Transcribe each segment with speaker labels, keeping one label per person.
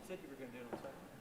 Speaker 1: said you were going to do it on Saturday.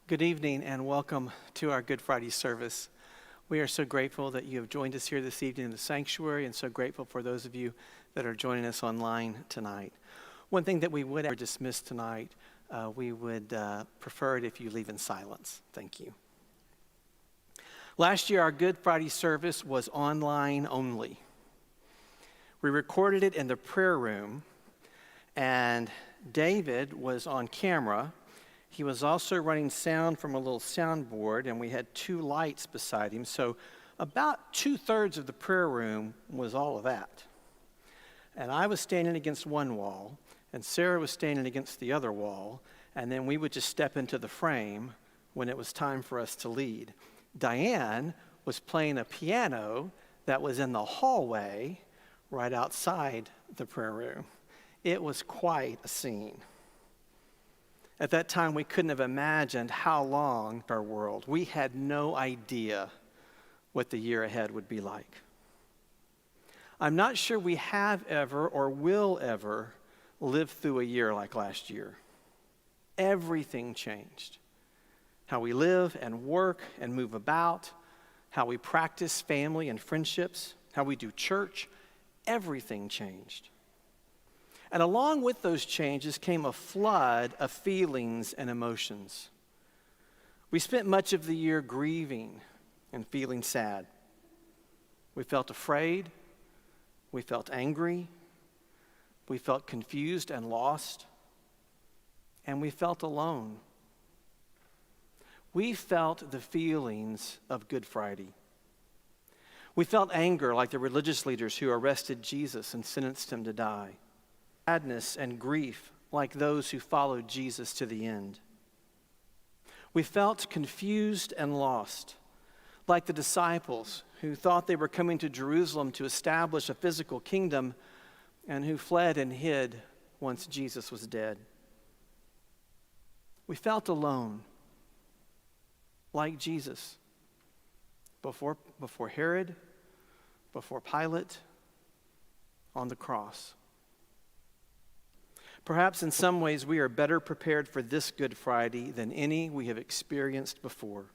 Speaker 1: Good evening and welcome to our Good Friday service. We are so grateful that you have joined us here this evening in the sanctuary, and so grateful for those of you that are joining us online tonight. One thing that we would dismiss tonight, we would prefer it if you leave in silence. Thank you. Last year, our Good Friday service was online only. We recorded it in the prayer room, and David was on camera. He was also running sound from a little soundboard, and we had two lights beside him. So about 2/3 of the prayer room was all of that. And I was standing against one wall, and Sarah was standing against the other wall, and then we would just step into the frame when it was time for us to lead. Diane was playing a piano that was in the hallway right outside the prayer room. It was quite a scene. At that time, we couldn't have imagined how long our world. We had no idea what the year ahead would be like. I'm not sure we have ever or will ever live through a year like last year. Everything changed. How we live and work and move about, how we practice family and friendships, how we do church, everything changed. And along with those changes came a flood of feelings and emotions. We spent much of the year grieving and feeling sad. We felt afraid. We felt angry. We felt confused and lost. And we felt alone. We felt the feelings of Good Friday. We felt anger like the religious leaders who arrested Jesus and sentenced him to die. Sadness and grief like those who followed Jesus to the end. We felt confused and lost, like the disciples who thought they were coming to Jerusalem to establish a physical kingdom and who fled and hid once Jesus was dead. We felt alone, like Jesus, before Herod, before Pilate, on the cross. Perhaps in some ways we are better prepared for this Good Friday than any we have experienced before.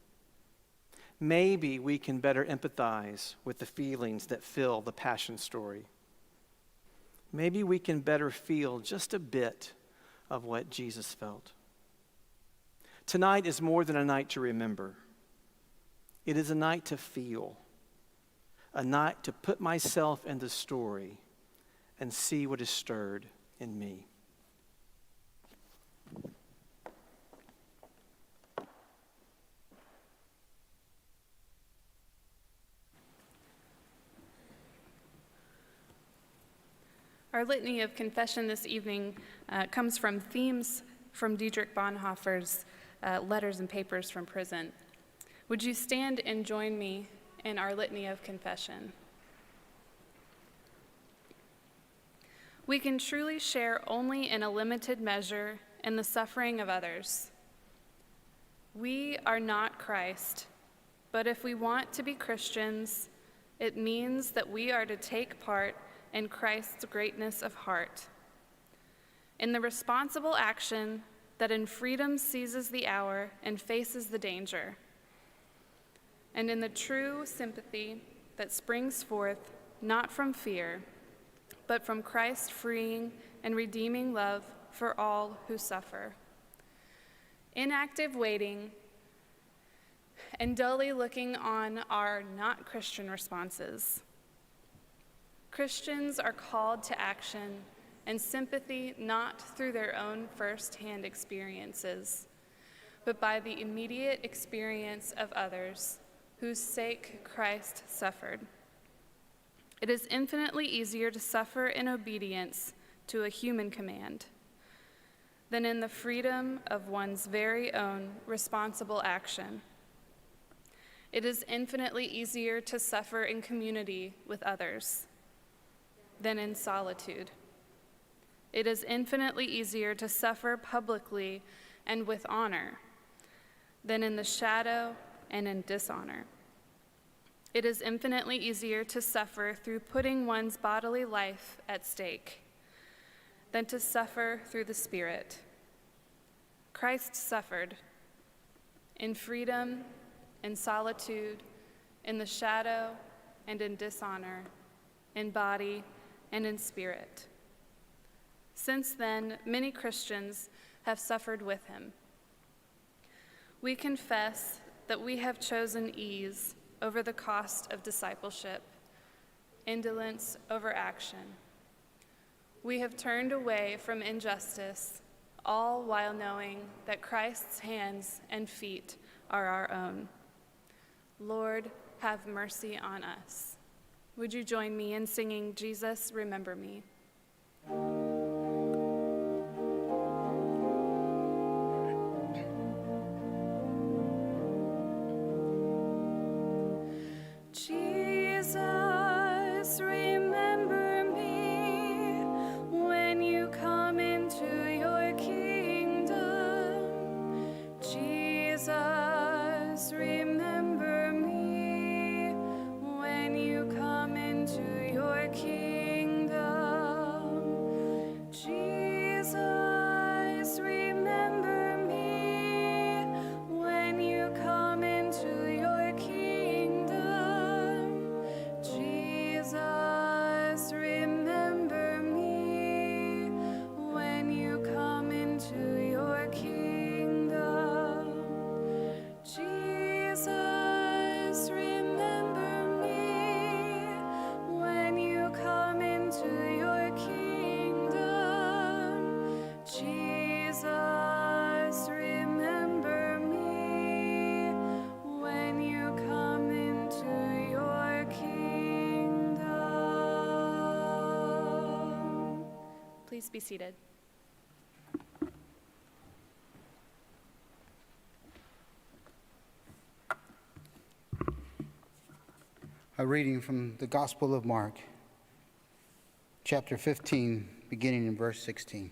Speaker 1: Maybe we can better empathize with the feelings that fill the Passion story. Maybe we can better feel just a bit of what Jesus felt. Tonight is more than a night to remember. It is a night to feel, a night to put myself in the story and see what is stirred in me.
Speaker 2: Our litany of confession this evening comes from themes from Dietrich Bonhoeffer's Letters and Papers from Prison. Would you stand and join me in our litany of confession? We can truly share only in a limited measure in the suffering of others. We are not Christ, but if we want to be Christians, it means that we are to take part in Christ's greatness of heart, in the responsible action that in freedom seizes the hour and faces the danger, and in the true sympathy that springs forth not from fear, but from Christ's freeing and redeeming love for all who suffer. Inactive waiting and dully looking on are not Christian responses. Christians are called to action and sympathy not through their own first-hand experiences, but by the immediate experience of others whose sake Christ suffered. It is infinitely easier to suffer in obedience to a human command than in the freedom of one's very own responsible action. It is infinitely easier to suffer in community with others than in solitude. It is infinitely easier to suffer publicly and with honor than in the shadow and in dishonor. It is infinitely easier to suffer through putting one's bodily life at stake than to suffer through the Spirit. Christ suffered, in freedom, in solitude, in the shadow, and in dishonor, in body and in spirit. Since then, many Christians have suffered with him. We confess that we have chosen ease over the cost of discipleship, indolence over action. We have turned away from injustice, all while knowing that Christ's hands and feet are our own. Lord, have mercy on us. Would you join me in singing, Jesus, Remember Me? Jesus, remember me when you come into your kingdom. Jesus, remember me when you come into your kingdom. Jesus, remember me when you come into your kingdom. Jesus, remember me when you come into your kingdom. Jesus, remember me when you come into your kingdom. Jesus, remember me when you come into your kingdom. Please be seated.
Speaker 3: A reading from the Gospel of Mark, chapter 15, beginning in verse 16.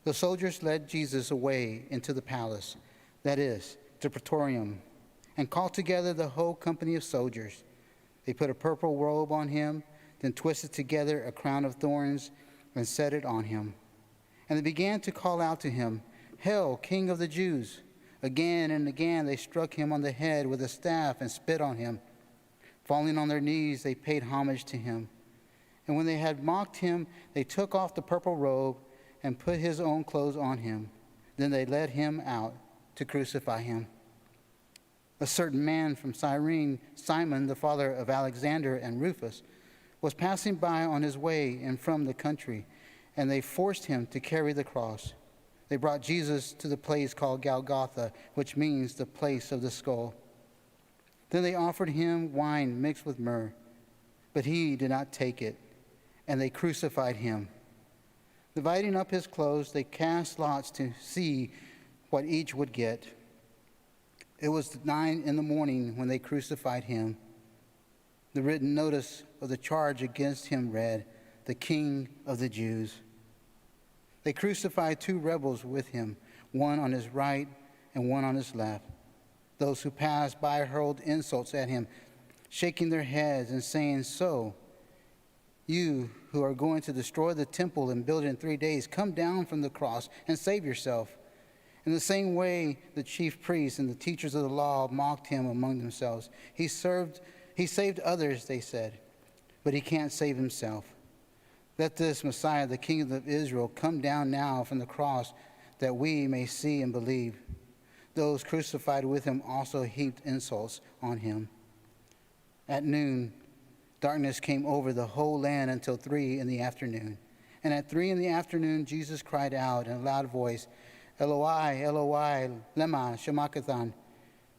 Speaker 3: The soldiers led Jesus away into the palace, that is, the praetorium, and called together the whole company of soldiers. They put a purple robe on him, then twisted together a crown of thorns and set it on him. And they began to call out to him, "Hail, King of the Jews!" Again and again they struck him on the head with a staff and spit on him. Falling on their knees, they paid homage to him. And when they had mocked him, they took off the purple robe and put his own clothes on him. Then they led him out to crucify him. A certain man from Cyrene, Simon, the father of Alexander and Rufus, was passing by on his way in from the country, and they forced him to carry the cross. They brought Jesus to the place called Golgotha, which means the place of the skull. Then they offered him wine mixed with myrrh, but he did not take it, and they crucified him. Dividing up his clothes, they cast lots to see what each would get. It was 9 a.m. when they crucified him. The written notice of the charge against him read, "The King of the Jews." They crucified 2 rebels with him, one on his right and one on his left. Those who passed by hurled insults at him, shaking their heads and saying, "So, you who are going to destroy the temple and build it in 3 days, come down from the cross and save yourself." In the same way, the chief priests and the teachers of the law mocked him among themselves. He saved others, they said, but he can't save himself. Let this Messiah, the King of Israel, come down now from the cross that we may see and believe. Those crucified with him also heaped insults on him. At noon, darkness came over the whole land until 3 p.m. And at 3 p.m, Jesus cried out in a loud voice, "Eloi, Eloi, lema sabachthani?"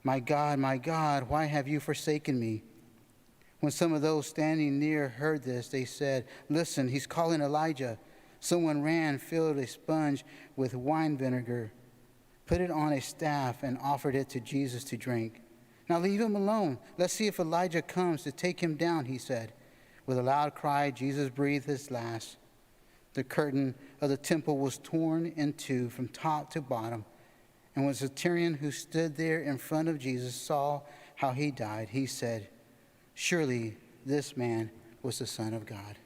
Speaker 3: My God, why have you forsaken me?" When some of those standing near heard this, they said, "Listen, he's calling Elijah." Someone ran, filled a sponge with wine vinegar, put it on a staff, and offered it to Jesus to drink. "Now leave him alone. Let's see if Elijah comes to take him down," he said. With a loud cry, Jesus breathed his last. The curtain of the temple was torn in two from top to bottom. And when the centurion who stood there in front of Jesus saw how he died, he said, "Surely this man was the Son of God."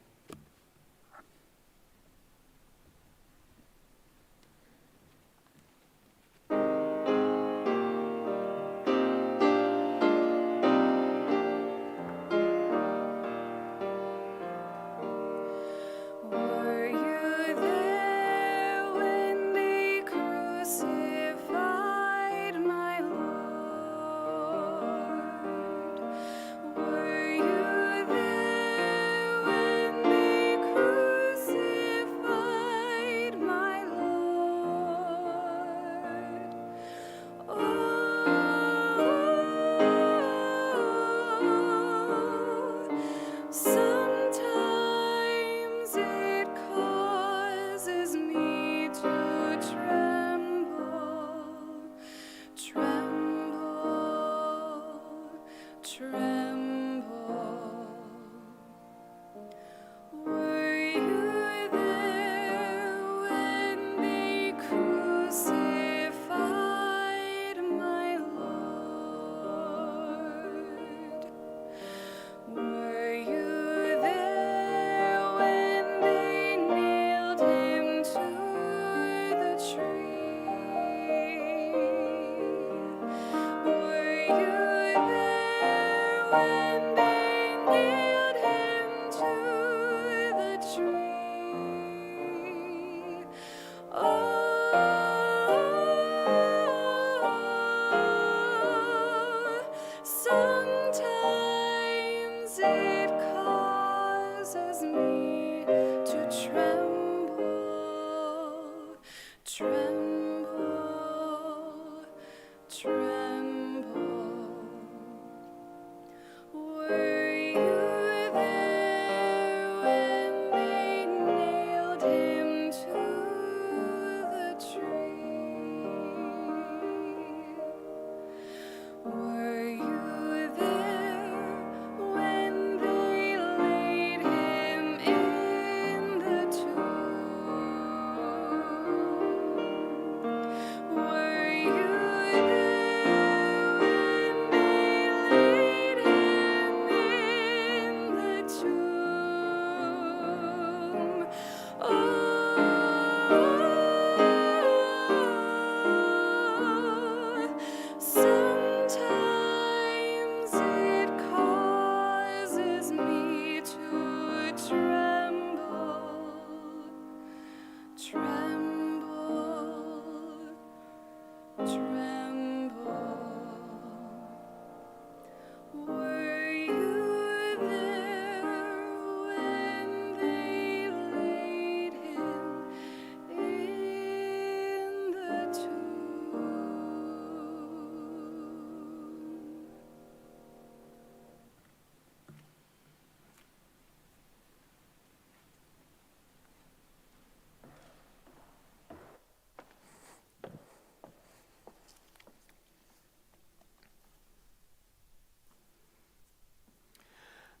Speaker 2: Tremble, tremble. Were you there when they nailed him to the tree? Were you there when they laid him in the tomb? Were you there when they laid him in the tomb? Sometimes it causes me to tremble, tremble, tremble. Were you there when they laid him in the tomb?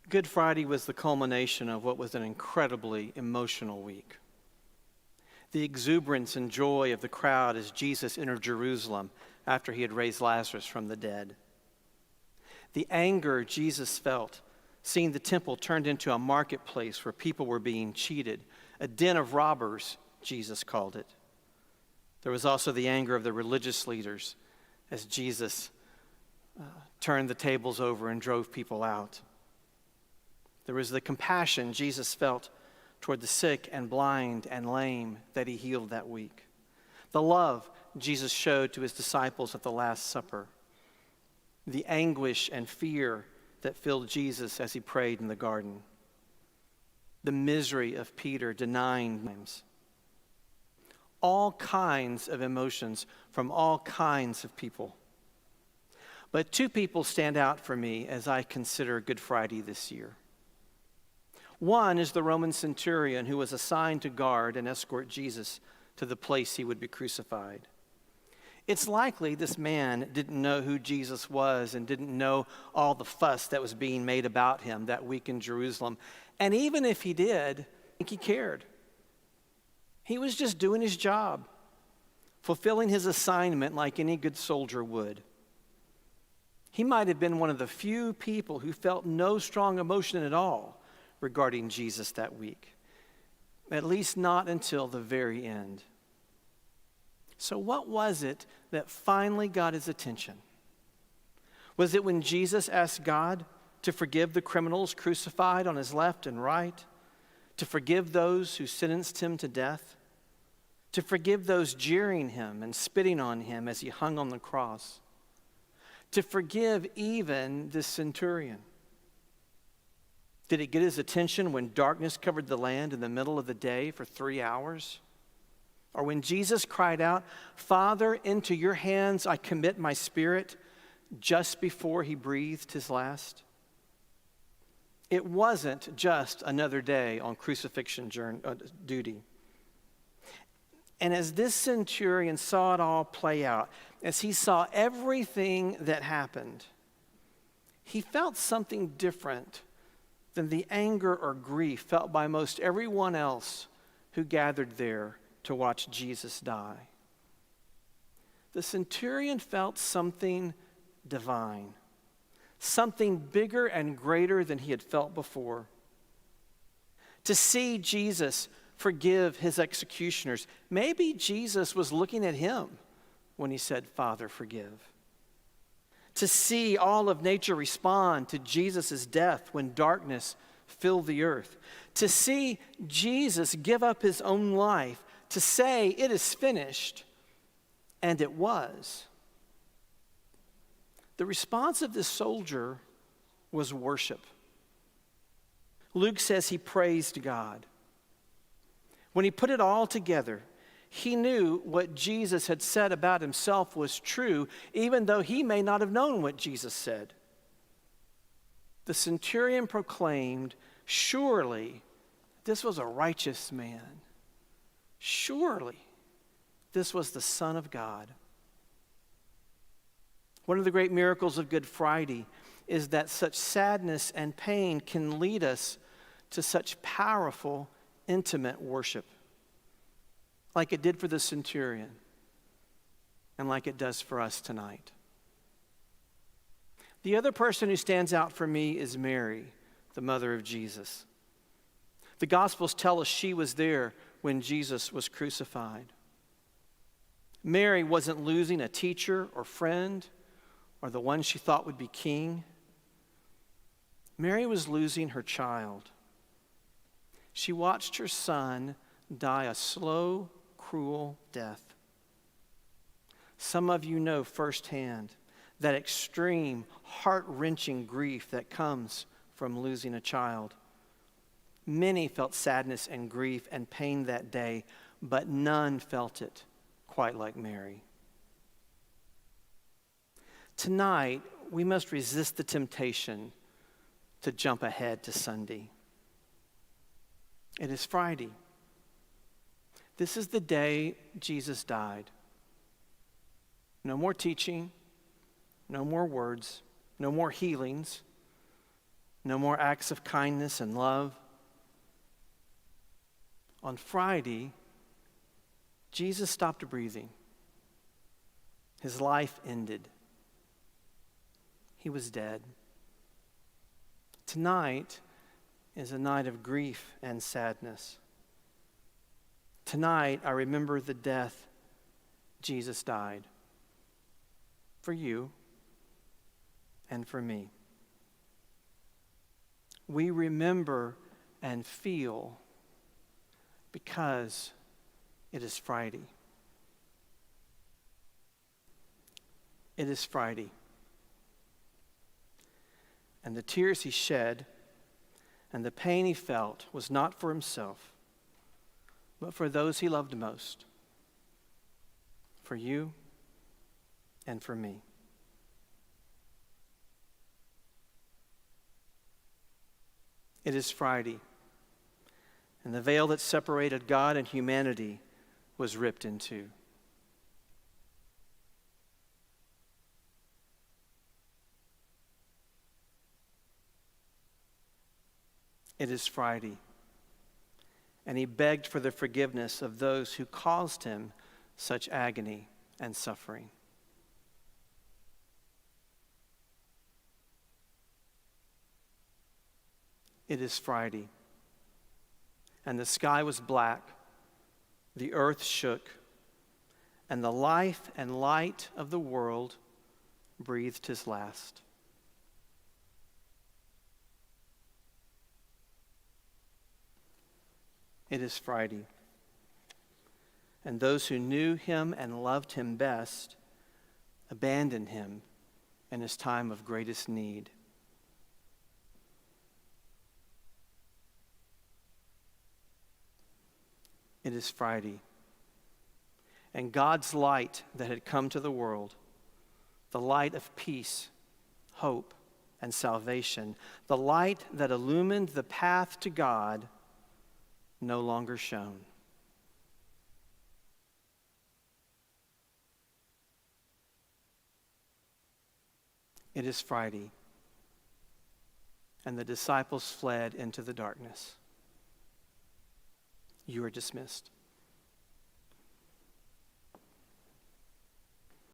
Speaker 1: Good Friday was the culmination of what was an incredibly emotional week. The exuberance and joy of the crowd as Jesus entered Jerusalem after he had raised Lazarus from the dead. The anger Jesus felt seeing the temple turned into a marketplace where people were being cheated, a den of robbers, Jesus called it. There was also the anger of the religious leaders as Jesus turned the tables over and drove people out. There was the compassion Jesus felt toward the sick and blind and lame that he healed that week. The love Jesus showed to his disciples at the Last Supper. The anguish and fear that filled Jesus as he prayed in the garden. The misery of Peter denying him. All kinds of emotions from all kinds of people. But two people stand out for me as I consider Good Friday this year. One is the Roman centurion who was assigned to guard and escort Jesus to the place he would be crucified. It's likely this man didn't know who Jesus was and didn't know all the fuss that was being made about him that week in Jerusalem. And even if he did, I think he cared. He was just doing his job, fulfilling his assignment like any good soldier would. He might have been one of the few people who felt no strong emotion at all regarding Jesus that week, at least not until the very end. So what was it that finally got his attention? Was it when Jesus asked God to forgive the criminals crucified on his left and right, to forgive those who sentenced him to death, to forgive those jeering him and spitting on him as he hung on the cross, to forgive even the centurion? Did it get his attention when darkness covered the land in the middle of the day for 3 hours? Or when Jesus cried out, "Father, into your hands I commit my spirit," just before he breathed his last? It wasn't just another day on crucifixion duty. And as this centurion saw it all play out, as he saw everything that happened, he felt something different than the anger or grief felt by most everyone else who gathered there to watch Jesus die. The centurion felt something divine, something bigger and greater than he had felt before. To see Jesus forgive his executioners, maybe Jesus was looking at him when he said, "Father, forgive." To see all of nature respond to Jesus' death when darkness filled the earth. To see Jesus give up his own life, to say, "It is finished," and it was. The response of this soldier was worship. Luke says he praised God. When he put it all together, he knew what Jesus had said about himself was true, even though he may not have known what Jesus said. The centurion proclaimed, "Surely this was a righteous man. Surely this was the Son of God." One of the great miracles of Good Friday is that such sadness and pain can lead us to such powerful, intimate worship, like it did for the centurion and like it does for us tonight. The other person who stands out for me is Mary, the mother of Jesus. The Gospels tell us she was there when Jesus was crucified. Mary wasn't losing a teacher or friend or the one she thought would be king. Mary was losing her child. She watched her son die a slow, cruel death. Some of you know firsthand that extreme, heart-wrenching grief that comes from losing a child. Many felt sadness and grief and pain that day, but none felt it quite like Mary. Tonight, we must resist the temptation to jump ahead to Sunday. It is Friday. This is the day Jesus died. No more teaching, no more words, no more healings, no more acts of kindness and love. On Friday, Jesus stopped breathing. His life ended. He was dead. Tonight is a night of grief and sadness. Tonight, I remember the death Jesus died for you and for me. We remember and feel because it is Friday. It is Friday. And the tears he shed and the pain he felt was not for himself, but for those he loved most, for you and for me. It is Friday, and the veil that separated God and humanity was ripped in two. It is Friday, and he begged for the forgiveness of those who caused him such agony and suffering. It is Friday, and the sky was black, the earth shook, and the life and light of the world breathed his last. It is Friday, and those who knew him and loved him best abandoned him in his time of greatest need. It is Friday, and God's light that had come to the world, the light of peace, hope, and salvation, the light that illumined the path to God, no longer shone. It is Friday, and the disciples fled into the darkness. You are dismissed.